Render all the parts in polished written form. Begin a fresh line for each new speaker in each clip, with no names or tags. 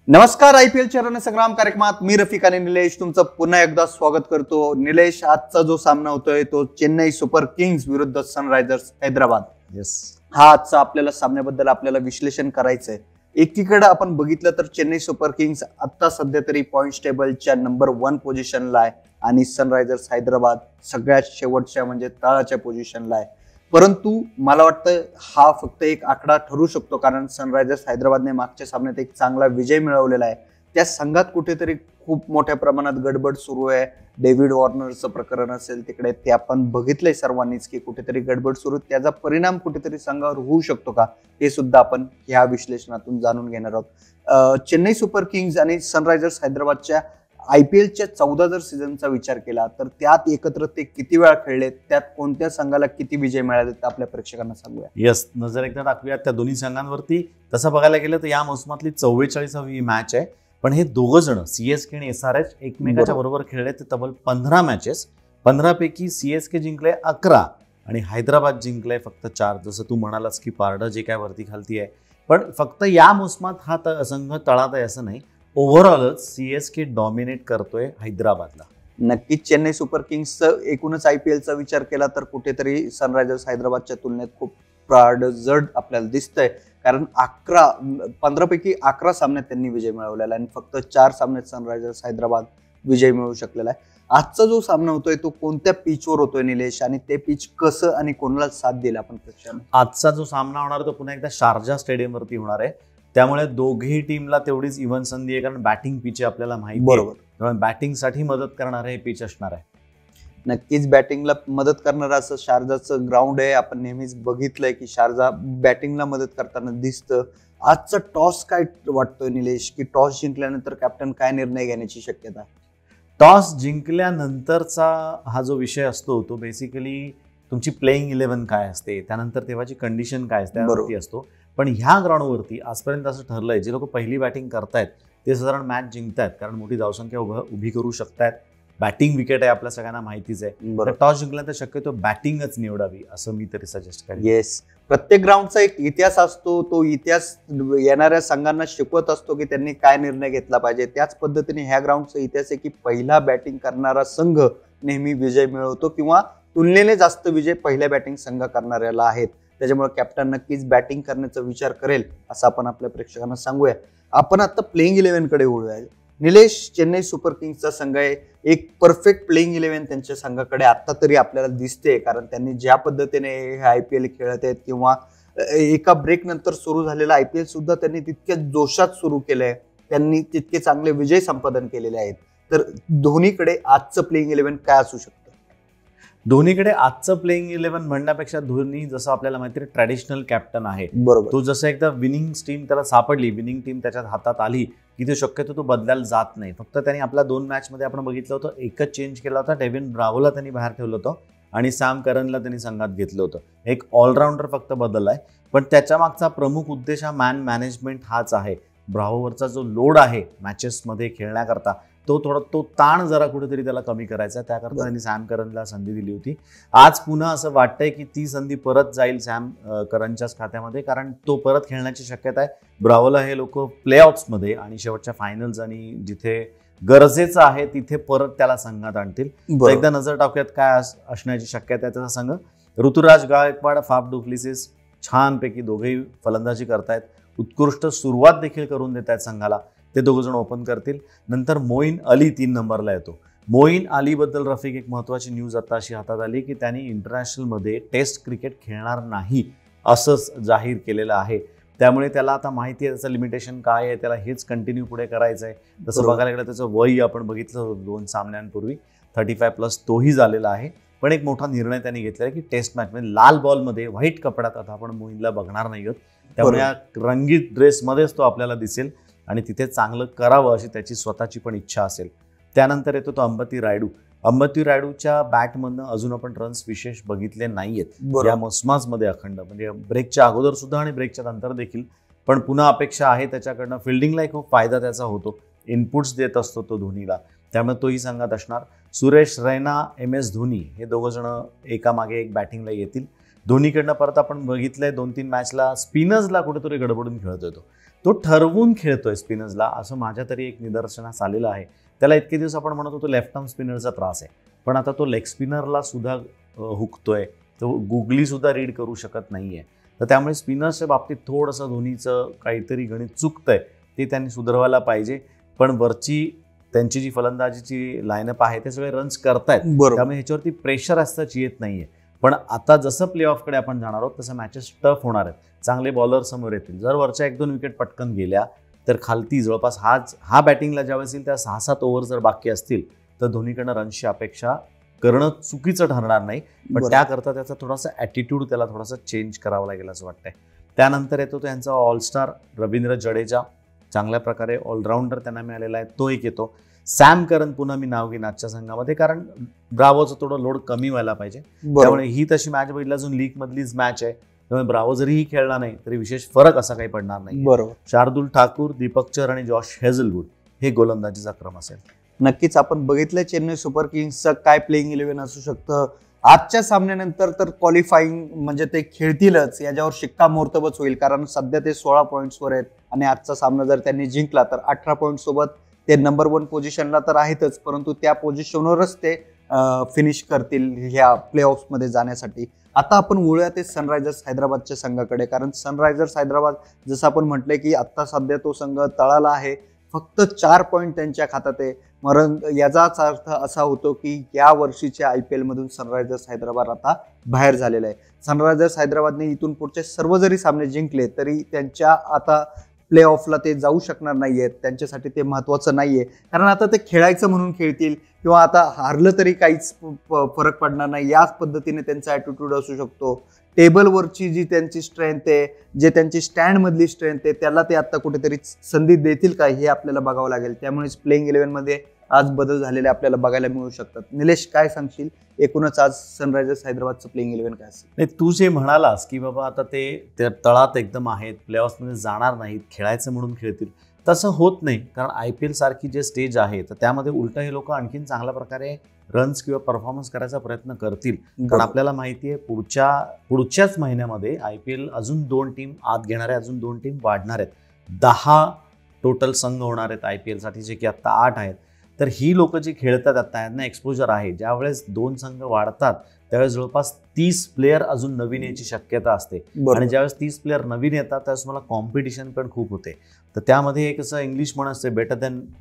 नमस्कार. IPL रणसंग्राम कार्यक्रमात मी रफिक आणि निलेश तुमचं पुन्हा एकदा स्वागत करतो. निलेश, आजचा जो सामना होतोय तो चेन्नई सुपर किंग्स विरुद्ध सनरायझर्स हैदराबाद. हा आजचा आपल्याला सामन्याबद्दल आपल्याला विश्लेषण करायचंय. एकीकडे आपण बघितलं तर चेन्नई सुपर किंग्स आता सध्या तरी पॉइंट्स टेबलच्या नंबर 1 पोझिशनला आहे आणि सनरायझर्स हैदराबाद सगळ्यात शेवटच्या म्हणजे तळाच्या पोझिशनला आहे. परंतु मला वाटतं हा फक्त एक आकडा ठरू शकतो, कारण सनरायझर्स हैदराबादने मागच्या सामन्यात एक चांगला विजय मिळवलेला आहे. त्या संघात कुठेतरी खूप मोठ्या प्रमाणात गडबड सुरू आहे. डेव्हिड वॉर्नरचं प्रकरण असेल तिकडे ते आपण बघितलंय सर्वांनीच की कुठेतरी गडबड सुरू, त्याचा परिणाम कुठेतरी संघावर होऊ शकतो का, हे सुद्धा आपण ह्या विश्लेषणातून जाणून घेणार आहोत. चेन्नई सुपर किंग्स आणि सनरायझर्स हैदराबादच्या IPLच्या 14 जर सीझनचा विचार केला तर त्यात एकत्र ते किती वेळा खेळले, त्यात कोणत्या संघाला किती विजय मिळाले आपल्या प्रेक्षकांना सांगूया.
यस, नजर एकदा टाकूयात त्या दोन्ही संघांवरती. तसं बघायला गेलं तर या मोसमातली 44वी मॅच आहे, पण हे दोघं जण CSK आणि SRH एकमेकाच्या बरोबर खेळले ते तब्बल 15 मॅचेस. 15 पैकी CSK जिंकले 11 आणि हैदराबाद जिंकले फक्त 4. जसं तू म्हणालास की पारडं जे काय वरती खालती आहे, पण फक्त या मोसमात हा संघ तळात आहे असं नाही. ओव्हरऑलच CSK डॉमिनेट करतोय हैदराबादला.
नक्कीच चेन्नई सुपर किंग्सचं एकूणच IPLचा विचार केला तर कुठेतरी सनरायझर्स हैदराबादच्या तुलनेत खूप जड आपल्याला दिसतंय, कारण 15 पैकी 11 सामन्यात त्यांनी विजय मिळवलेला आणि फक्त 4 सामन्यात सनरायझर्स हैदराबाद विजय मिळवू शकलेला आहे. आजचा जो सामना होतोय तो कोणत्या पिचवर होतोय निलेश, आणि ते पिच कसं आणि कोणाला साथ दिला आपण प्रेक्षकांना?
आजचा जो सामना होणार तो पुन्हा एकदा शारजा स्टेडियमवरती होणार आहे, त्यामुळे दोघेही टीमला तेवढीच इव्हन संधी आहे, कारण बॅटिंग पिच आपल्याला माहिती
बरोबर,
त्यामुळे बॅटिंगसाठी मदत करणारे हे पिच असणार आहे.
नक्कीच बॅटिंगला मदत करणारं असं शारजाचं ग्राउंड आहे. आपण नेहमीच बघितलंय की शारजा बॅटिंगला मदत करताना दिसतं. आजचा टॉस काय वाटतोय निलेश, की टॉस जिंकल्यानंतर कॅप्टन काय निर्णय घेण्याची शक्यता?
टॉस जिंकल्यानंतरचा हा जो विषय असतो तो बेसिकली तुमची प्लेइंग 11 काय असते, त्यानंतर तेव्हाची कंडिशन काय असते त्यावरती असतो. पण ह्या ग्राउंडवरती आजपर्यंत असं ठरलंय जे लोक पहिली बॅटिंग करतायत ते साधारण मॅच जिंकतायत, कारण मोठी धावसंख्या उभी करू शकतायत. बॅटिंग विकेट आहे आपल्या सगळ्यांना माहितीच आहे. टॉस जिंकल्यानंतर शक्यतो बॅटिंगच निवडावी असं मी तरी सजेस्ट करेन.
येस, प्रत्येक ग्राउंडचा एक इतिहास असतो. तो इतिहास येणाऱ्या संघांना शिकवत असतो की त्यांनी काय निर्णय घेतला पाहिजे. त्याच पद्धतीने ह्या ग्राउंडचा इतिहास आहे की पहिला बॅटिंग करणारा संघ नेहमी विजय मिळवतो, किंवा तुलनेने जास्त विजय पहिल्या बॅटिंग संघ करणाऱ्याला आहेत. त्याच्यामुळे कॅप्टन नक्कीच बॅटिंग करण्याचा विचार करेल असं आपण आपल्या प्रेक्षकांना सांगूया. आपण आता प्लेइंग 11 कडे वळूया. निलेश, चेन्नई सुपर किंग्सचा संघ आहे, एक परफेक्ट प्लेइंग 11 त्यांच्या संघाकडे आता तरी आपल्याला दिसते, कारण त्यांनी ज्या पद्धतीने हे IPL खेळत आहेत किंवा एका ब्रेक नंतर सुरू झालेला IPL सुद्धा त्यांनी तितक्या जोशात सुरू केलंय. त्यांनी तितके चांगले विजय संपादन केलेले आहेत. तर धोनीकडे आजचं प्लेइंग 11 काय असू शकतं?
धोनीकडे आजचं प्लेइंग 11 म्हणण्यापेक्षा धोनी जसं आपल्याला माहिती आहे ट्रॅडिशनल कॅप्टन आहे.
बरोबर,
तो जसं एकदा विनिंग टीम त्याला सापडली, विनिंग टीम त्याच्या हातात आली की ते शक्यतो तो बदलायला जात नाही. फक्त त्यांनी आपल्या 2 मॅचमध्ये आपण बघितलं होतं एकच चेंज केला होता. डेव्हिन ब्राव्होला त्यांनी बाहेर ठेवलं होतं आणि सॅम करनला त्यांनी संघात घेतलं होतं. एक ऑलराऊंडर फक्त बदललाय, पण त्याच्या मागचा प्रमुख उद्देश हा मॅनेजमेंट हाच आहे. ब्राव्होवरचा जो लोड आहे मॅचेसमध्ये खेळण्याकरता तो ताण जरा कुठेतरी त्याला कमी करायचा, त्याकरता त्यांनी सॅम करनला संधी दिली होती. आज पुन्हा असं वाटतंय की ती संधी परत जाईल सॅम करनच्याच खात्यामध्ये, कारण तो परत खेळण्याची शक्यता आहे. ब्राव्होला हे लोक प्लेऑफ्समध्ये आणि शेवटच्या फायनल्स आणि जिथे गरजेचं आहे तिथे परत त्याला संघात आणतील. एकदा नजर टाकूयात काय असण्याची शक्यता आहे त्याचा संघ. Ruturaj Gaikwad, Faf du Plessis छानपैकी दोघेही फलंदाजी करतायत. उत्कृष्ट सुरुवात देखील करून देत आहेत संघाला. ते दोघं जण ओपन करतील. नंतर मोईन अली 3 नंबरला येतो. मोईन अलीबद्दल रफिक एक महत्त्वाची न्यूज आता अशी हातात आली की त्यांनी इंटरनॅशनलमध्ये टेस्ट क्रिकेट खेळणार नाही असंच जाहीर केलेलं आहे. त्यामुळे त्याला आता माहिती आहे त्याचं लिमिटेशन काय आहे, त्याला हेच कंटिन्यू पुढे करायचं आहे. तसं बघायला गेलं त्याचं वय आपण बघितलं होतं 2 सामन्यांपूर्वी 35+ तोही झालेला आहे. पण एक मोठा निर्णय त्यांनी घेतला आहे की टेस्ट मॅचमध्ये लाल बॉलमध्ये व्हाईट कपड्यात आता आपण मोईनला बघणार नाही आहोत. त्यामुळे या रंगीत ड्रेसमध्येच तो आपल्याला दिसेल आणि तिथे चांगलं करावं अशी त्याची स्वतःची पण इच्छा असेल. त्यानंतर येतो तो अंबती रायडू. अंबती रायडूच्या बॅटमधनं अजून आपण रन्स विशेष बघितले नाहीयेत या मोसमामध्ये अखंड, म्हणजे ब्रेकच्या अगोदर सुद्धा आणि ब्रेकच्या नंतर देखील. पण पुन्हा अपेक्षा आहे त्याच्याकडनं. फिल्डिंगलाही खूप फायदा त्याचा होतो, इनपुट्स देत असतो तो धोनीला, त्यामुळे तोही संघात असणार. सुरेश रैना, MS धोनी हे दोघं जण एकामागे एक बॅटिंगला येतील. धोनीकडनं परत आपण बघितलंय 2-3 मॅचला स्पिनर्सला कुठेतरी गडबडून खेळत होतो. तो ठरवून खेळतोय स्पिनर्सला, असं माझ्या तरी एक निदर्शनास आलेलं आहे. त्याला इतके दिवस आपण म्हणत होतो लेफ्ट आर्म स्पिनरचा त्रास आहे, पण आता तो लेग स्पिनरला सुद्धा हुकतोय, तो गुगली सुद्धा रीड करू शकत नाहीये. तर त्यामुळे स्पिनर्सच्या बाबतीत थोडंसं धोनीचं काहीतरी गणित चुकतंय, ते त्यांनी सुधारवायला पाहिजे. पण वरची त्यांची जी फलंदाजीची लाईनअप आहे ते सगळे रन्स करतायत, त्यामुळे ह्याच्यावरती प्रेशर असताच येत नाहीये. पण आता जसं प्ले ऑफकडे आपण जाणार आहोत तसं मॅचेस टफ होणार आहेत, चांगले बॉलर समोर येतील. जर वरच्या 1-2 विकेट पटकन गेल्या तर खालती जवळपास हा बॅटिंगला ज्यावेळेस येईल त्या 6-7 ओव्हर जर बाकी असतील तर धोनीकडनं रन्सची अपेक्षा करणं चुकीचं ठरणार नाही. पण त्याकरता त्याचा थोडासा ॲटिट्यूड त्याला थोडासा चेंज करावा लागेल असं वाटतंय. त्यानंतर येतो त्यांचा ऑलस्टार रवींद्र जडेजा, चांगल्या प्रकारे ऑलराऊंडर त्यांना मिळालेला आहे, तो एक येतो. सॅम करन पुन्हा मी नाव घेईन आजच्या संघामध्ये, कारण ब्रावोचं थोडं लोड कमी व्हायला पाहिजे. त्यामुळे ही तशी मॅच बघितली अजून लीग मधलीच मॅच आहे, त्यामुळे ब्रावो जरीही खेळला नाही तरी विशेष फरक असा काही पडणार नाही.
बरोबर.
शार्दुल ठाकूर, दीपक चहर आणि जॉश हेझलवूड हे गोलंदाजीचा क्रम असेल.
नक्कीच आपण बघितलं चेन्नई सुपर किंग्सचं काय प्लेइंग 11 असू शकतं. आजच्या सामन्यानंतर तर क्वालिफाईंग म्हणजे ते खेळतीलच याच्यावर शिक्कामोर्तबच होईल, कारण सध्या ते 16 पॉईंट्सवर आहेत आणि आजचा सामना जर त्यांनी जिंकला तर 18 पॉईंट सोबत ते नंबर 1 पोझिशनला तर आहेतच, परंतु त्या पोझिशनवरच ते फिनिश करतील ह्या प्ले ऑफमध्ये जाण्यासाठी. आता आपण वळूया ते सनरायझर्स हैदराबादच्या संघाकडे, कारण सनरायझर्स हैदराबाद जसं आपण म्हटलंय की आता सध्या तो संघ तळाला आहे, फक्त 4 पॉईंट त्यांच्या खात्यात आहे. याचाच अर्थ असा होतो की या वर्षीच्या IPL मधून सनरायझर्स हैदराबाद आता बाहेर झालेलं आहे. सनरायझर्स हैदराबादने इथून पुढचे सर्व जरी सामने जिंकले तरी त्यांच्या आता प्ले ऑफला ते जाऊ शकणार नाहीयेत, त्यांच्यासाठी ते महत्त्वाचं नाहीये, कारण आता ते खेळायचं म्हणून खेळतील किंवा आता हारलं तरी काहीच फरक पडणार नाही. याच पद्धतीने त्यांचा ॲटिट्यूड असू शकतो. टेबलवरची जी त्यांची स्ट्रेंथ आहे, जे त्यांची स्टँडमधली स्ट्रेंथ आहे, त्याला ते आता कुठेतरी संधी देतील का हे आपल्याला बघावं लागेल. त्यामुळेच प्लेइंग 11मध्ये आज बदल झालेले आपल्याला बघायला मिळू शकतात. निलेश, काय सांगशील एकूणच आज सनरायझर्स हैदराबादचं प्लेइंग 11 काय असेल?
नाही, तू जे म्हणालास की बाबा आता ते तळात एकदम आहेत, प्लेऑफमध्ये जाणार नाहीत, खेळायचं म्हणून खेळतील, तसं होत नाही. कारण IPL सारखी जे स्टेज आहे तर त्यामध्ये उलट हे लोक आणखीन चांगल्या प्रकारे रन्स किंवा परफॉर्मन्स करायचा प्रयत्न करतील. कारण आपल्याला माहिती आहे पुढच्याच महिन्यामध्ये IPL अजून 2 टीम आत घेणार आहे, अजून 2 टीम वाढणार आहेत. 10 टोटल संघ होणार आहेत IPL साठी, जे की आता 8 आहेत. तर ही लोक जी खेळतात आता यांना एक्सपोजर आहे. ज्यावेळेस 2 संघ वाढतात त्यावेळेस जवळपास 30 प्लेयर अजून नवीन याची शक्यता असते, आणि ज्यावेळेस 30 प्लेयर नवीन येतात त्यावेळेस मला कॉम्पिटिशन पण खूप होते. तर त्यामध्ये एक असं इंग्लिश म्हण असते,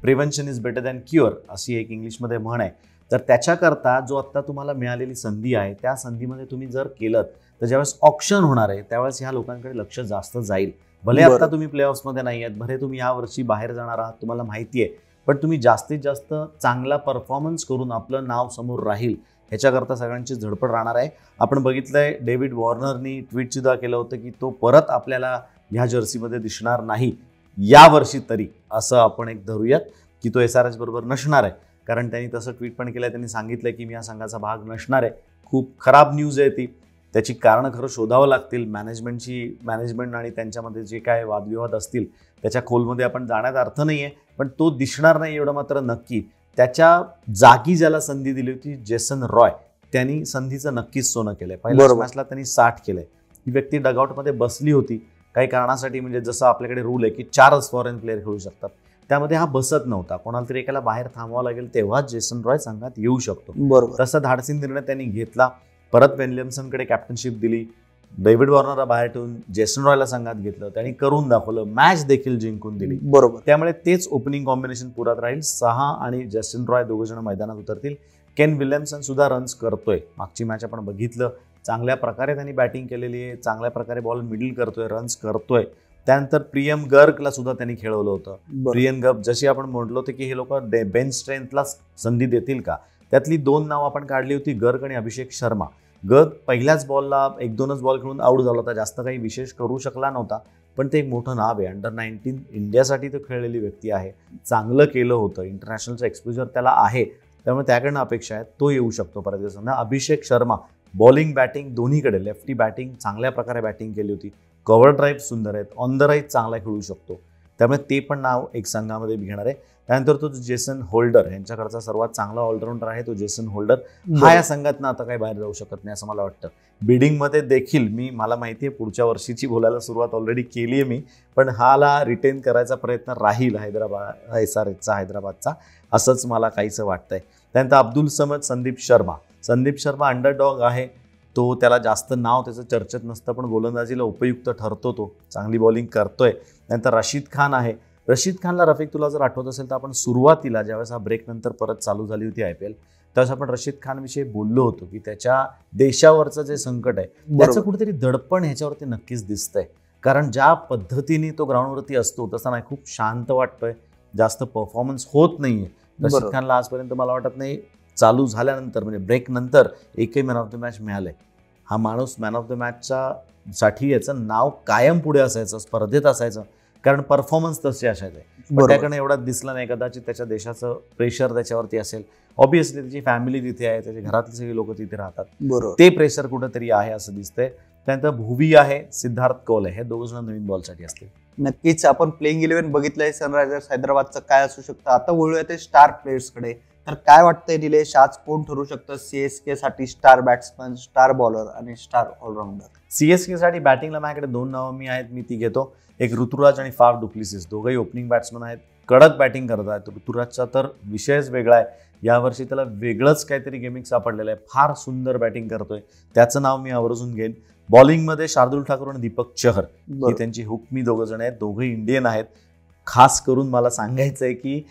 prevention is better than cure, अशी एक इंग्लिशमध्ये म्हण आहे. तर त्याच्याकरता जो आत्ता तुम्हाला मिळालेली संधी आहे त्या संधीमध्ये तुम्ही जर केलं तर ज्यावेळेस ऑप्शन होणार आहे त्यावेळेस ह्या लोकांकडे लक्ष जास्त जाईल. भले आता तुम्ही प्लेऑफ्समध्ये नाही आहेत, भले तुम्ही यावर्षी बाहेर जाणार आहात, तुम्हाला माहिती आहे, पण तुम्ही जास्तीत जास्त चांगला परफॉर्मन्स करून आपलं नाव समोर राहील ह्याच्याकरता सगळ्यांची धडपड राहणार आहे. आपण बघितलंय डेव्हिड वॉर्नरनी ट्विट सुद्धा केलं होतं की तो परत आपल्याला ह्या जर्सीमध्ये दिसणार नाही यावर्षी तरी, असं आपण एक धरूयात की तो SRH बरोबर नसणार आहे. कारण त्यांनी तसं ट्विट पण केलं, त्यांनी सांगितलं की मी या संघाचा भाग नसणार आहे. खूप खराब न्यूज आहे ती, त्याची कारणं खरं शोधावं लागतील. मॅनेजमेंट आणि त्यांच्यामध्ये जे काय वादविवाद असतील त्याच्या खोलमध्ये आपण जाण्यात अर्थ नाही आहे, पण तो दिसणार नाही एवढं मात्र नक्की. त्याच्या जागी ज्याला संधी दिली होती जेसन रॉय, त्यांनी संधीचं नक्कीच सोनं केलंय. पहिल्या मॅचला त्यांनी 60 केलंय. ही व्यक्ती डगआउटमध्ये बसली होती काही कारणासाठी, म्हणजे जसं आपल्याकडे रूल आहे की 4च फॉरेन प्लेअर खेळू शकतात, त्यामध्ये हा बसत नव्हता. कोणाला तरी एकाला बाहेर थांबवावं लागेल तेव्हाच जेसन रॉय संघात येऊ शकतो. तसा धाडसी निर्णय त्यांनी घेतला. परत विल्यमसनकडे कॅप्टनशिप दिली, डेव्हिड वॉर्नरला बाहेर ठेवून जेसन रॉयला संघात घेतलं, त्यांनी करून दाखवलं, मॅच देखील जिंकून दिली. त्यामुळे तेच ओपनिंग कॉम्बिनेशन पुरात राहील. 6 आणि जेसन रॉय दोघ जण मैदानात उतरतील. केन विल्यमसन सुद्धा रन्स करतोय. मागची मॅच आपण बघितलं, चांगल्या प्रकारे त्यांनी बॅटिंग केलेली आहे, चांगल्या प्रकारे बॉल मिडल करतोय, रन्स करतोय. त्यानंतर प्रियम गर्गला सुद्धा त्यांनी खेळवलं होतं. प्रियम गर्ग, जशी आपण म्हटलो होतं की हे लोक बेंच स्ट्रेंथला संधी देतील का, त्यातली 2 नाव आपण काढली होती, गर्ग आणि अभिषेक शर्मा. गर्ग पहिल्याच बॉलला 1-2च बॉल खेळून आऊट झाला होता, जास्त काही विशेष करू शकला नव्हता, पण ते एक मोठं नाव आहे. अंडर-19 इंडियासाठी तो खेळलेली व्यक्ती आहे, चांगलं केलं होतं, इंटरनॅशनलचं एक्सपोजर त्याला आहे, त्यामुळे त्याकडनं अपेक्षा आहे तो येऊ शकतो परत संघ. अभिषेक शर्मा बॉलिंग बॅटिंग दोन्हीकडे, लेफ्टी बॅटिंग चांगल्या प्रकारे बॅटिंग केली होती, कव्हर ड्राईव्ह सुंदर आहेत, ऑन द राईट चांगला खेळू शकतो. त्यामुळे ते पण नाव एक संघामध्ये घेणार आहे. त्यानंतर तो जेसन होल्डर, यांच्याकडचा सर्वात चांगला ऑलराऊंडर आहे तो जेसन होल्डर. हा या संघातनं आता काही बाहेर जाऊ शकत नाही असं मला वाटतं. बिडिंगमध्ये देखील मला माहिती आहे पुढच्या वर्षीची बोलायला सुरुवात ऑलरेडी केली आहे मी, पण हाला रिटेन करायचा प्रयत्न राहील हैदराबाद SRHचा हैदराबादचा, असंच मला काहीसं वाटतंय. त्यानंतर अब्दुल समद संदीप शर्मा अंडरडॉग आहे. तो त्याला जास्त नाव त्याचं चर्चेत नसतं, पण गोलंदाजीला उपयुक्त ठरतो, तो चांगली बॉलिंग करतोय. त्यानंतर रशीद खान आहे. रशीद खानला रफिक तुला जर आठवत असेल तर आपण सुरुवातीला ज्यावेळेस हा ब्रेक नंतर परत चालू झाली होती IPL, त्यावेळेस आपण रशीद खान विषयी बोललो होतो की त्याच्या देशावरचं जे संकट आहे त्याचं कुठेतरी दडपण ह्याच्यावरती नक्कीच दिसतंय. कारण ज्या पद्धतीने तो ग्राउंडवरती असतो तसा नाही, खूप शांत वाटतोय, जास्त परफॉर्मन्स होत नाहीये रशीद खानला आजपर्यंत. मला वाटत नाही चालू झाल्यानंतर म्हणजे ब्रेक नंतर एकही मॅन ऑफ द मॅच मिळालंय. हा माणूस मॅन ऑफ द मॅचच्या साठी याचं नाव कायम पुढे असायचं, स्पर्धेत असायचं, कारण परफॉर्मन्स तसे असायचे. पण त्याकडे एवढा दिसला नाही. कदाचित त्याच्या देशाचं प्रेशर त्याच्यावरती असेल, ऑब्व्हियसली त्याची फॅमिली तिथे आहे, त्याच्या घरातली सगळी लोक तिथे राहतात, ते प्रेशर कुठेतरी आहे असं दिसतंय. त्यानंतर भुवी आहे, सिद्धार्थ कौल आहे, हे दोघं जण नवीन बॉलसाठी असतील.
नक्कीच आपण प्लेइंग 11 बघितलंय सनरायझर्स हैदराबादचं काय असू शकतं. आता वळूया ते स्टार प्लेयर्सकडे. तर काय वाटतंय निलेश, आज कोण ठरू शकतं CSK साठी स्टार बॅट्समन, स्टार बॉलर आणि स्टार ऑलराऊंडर?
CSK साठी बॅटिंगला माझ्याकडे 2 नावं आहेत, मी ती घेतो. एक ऋतुराज आणि फाफ डुप्लिसिस, दोघंही ओपनिंग बॅट्समन आहेत, कडक बॅटिंग करत आहेत. ऋतुराजचा तर विषयच वेगळा आहे, यावर्षी त्याला वेगळंच काहीतरी गेमिंग सापडलेलं आहे, फार सुंदर बॅटिंग करतोय, त्याचं नाव मी आवर्जून घेईन. बॉलिंगमध्ये शार्दुल ठाकूर आणि दीपक चहर ही त्यांची हुकमी दोघं जण आहेत, दोघंही इंडियन आहेत. खास करून मला सांगायचं आहे की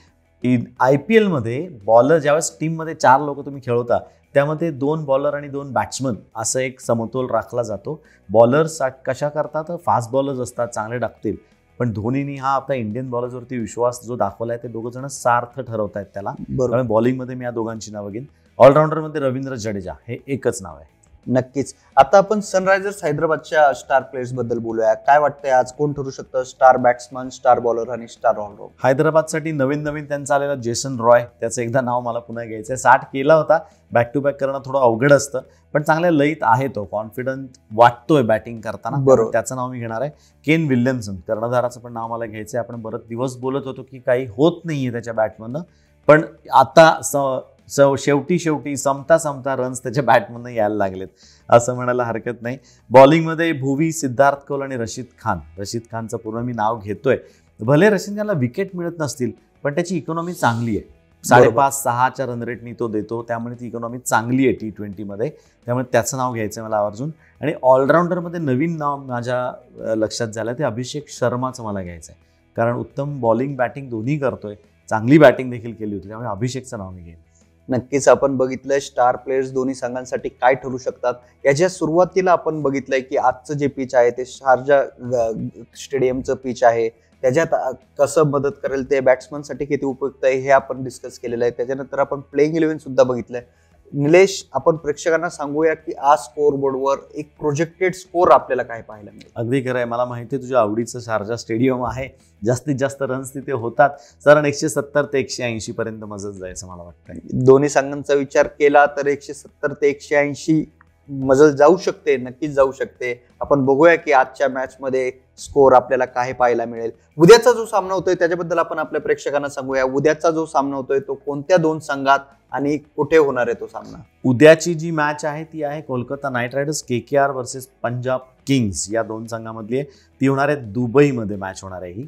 IPL मध्ये बॉलर ज्यावेळेस टीममध्ये 4 लोक तुम्ही खेळवता त्यामध्ये 2 बॉलर आणि 2 बॅट्समन असं एक समतोल राखला जातो. बॉलर्स कशा करतात, फास्ट बॉलर्स असतात, चांगले टाकतील, पण धोनीनी हा आपला इंडियन बॉलर्सवरती विश्वास जो दाखवलाय ते दोघं जण सार्थ ठरवतायत त्याला. त्यामुळे बॉलिंगमध्ये मी या दोघांची नावं घेईन. ऑलराऊंडरमध्ये रवींद्र जडेजा हे एकच नाव आहे.
नक्कीच. आता आपण सनरायझर्स हैदराबादच्या स्टार प्लेयर्स बद्दल बोलूया. काय वाटतंय आज कोण ठरू शकतं स्टार बॅट्समन, स्टार बॉलर आणि स्टार ऑलराऊंडर?
हैदराबादसाठी नवीन त्यांचा आलेला जेसन रॉय, त्याचं एकदा नाव मला पुन्हा घ्यायचंय. 60 केला होता, बॅक टू बॅक करणं थोडं अवघड असतं, पण चांगल्या लयीत आहे, तो कॉन्फिडंट वाटतोय बॅटिंग करताना, त्याचं नाव मी घेणार आहे. केन विल्यमसन कर्णधाराचं पण नाव मला घ्यायचंय. आपण बरेच दिवस बोलत होतो की काही होत नाहीये त्याच्या बॅटमधनं, पण आता शेवटी समता रन्स त्याच्या बॅटमधनं यायला लागलेत असं म्हणायला हरकत नाही. बॉलिंगमध्ये भुवी, सिद्धार्थ कौल आणि रशीद खानचं पूर्ण मी नाव घेतोय. भले रशीद खानला विकेट मिळत नसतील, पण त्याची इकॉनॉमी चांगली आहे. 5.5-6च्या रन रेटनी तो देतो, त्यामुळे ती इकॉनॉमी चांगली आहे T20 मध्ये, त्यामुळे त्याचं नाव घ्यायचं मला आवर्जून. आणि ऑलराऊंडरमध्ये नवीन नाव माझ्या लक्षात झालं ते अभिषेक शर्माचं मला घ्यायचं आहे, कारण उत्तम बॉलिंग बॅटिंग दोन्ही करतोय, चांगली बॅटिंग देखील केली होती, त्यामुळे अभिषेकचं नाव मी घेईन.
नक्कीच आपण बघितलंय स्टार प्लेयर्स दोन्ही संघांसाठी काय ठरू शकतात. याच्या सुरुवातीला आपण बघितलंय की आजचं जे पिच आहे ते शारजा स्टेडियमचं पिच आहे, त्याच्यात कसं मदत करेल, ते बॅट्समनसाठी किती उपयुक्त आहे हे आपण डिस्कस केलेलं आहे. त्याच्यानंतर आपण प्लेइंग 11 सुद्धा बघितलंय. निलेश, आपण प्रेक्षकांना सांगूया की आज स्कोअर बोर्डवर एक प्रोजेक्टेड स्कोअर आपल्याला काय पाहायला मिळेल?
अगदी खरं आहे. मला माहिती आहे तुझ्या आवडीचं शारजा स्टेडियम आहे, जास्तीत जास्त रन्स तिथे होतात, साधारण 170 ते 180 पर्यंत मजत जायचं मला वाटतं.
दोन्ही संघांचा विचार केला तर 170 ते 180 मजल जाऊ शकते, नक्कीच जाऊ शकते. आपण बघूया की आजच्या मॅच मध्ये स्कोअर आपल्याला काय पाहायला मिळेल. उद्याचा जो सामना होतोय त्याच्याबद्दल आपण आपल्या प्रेक्षकांना सांगूया. उद्याचा जो सामना होतोय तो कोणत्या 2 संघात आणि कुठे होणार आहे तो सामना?
उद्याची जी मॅच आहे ती आहे Kolkata night riders KKR versus Punjab Kings या 2 संघांमधली आहे. ती होणार आहे दुबईमध्ये मॅच होणार आहे ही.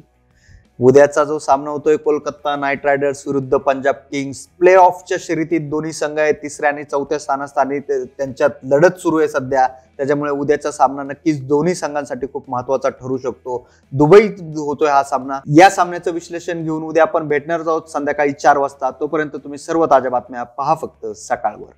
उद्याचा जो सामना होतोय कोलकाता नाईट रायडर्स विरुद्ध पंजाब किंग्स, प्ले ऑफच्या शर्यतीत दोन्ही संघ आहेत 3ऱ्या आणि 4थ्या स्थानास्थानी, त्यांच्यात लढत सुरू आहे सध्या. त्याच्यामुळे उद्याचा सामना नक्कीच दोन्ही संघांसाठी खूप महत्त्वाचा ठरू शकतो. दुबईत होतोय हा सामना. या सामन्याचं विश्लेषण घेऊन उद्या आपण भेटणार आहोत संध्याकाळी 4 वाजता. तोपर्यंत तुम्ही सर्व ताज्या बातम्या पहा फक्त सकाळवर.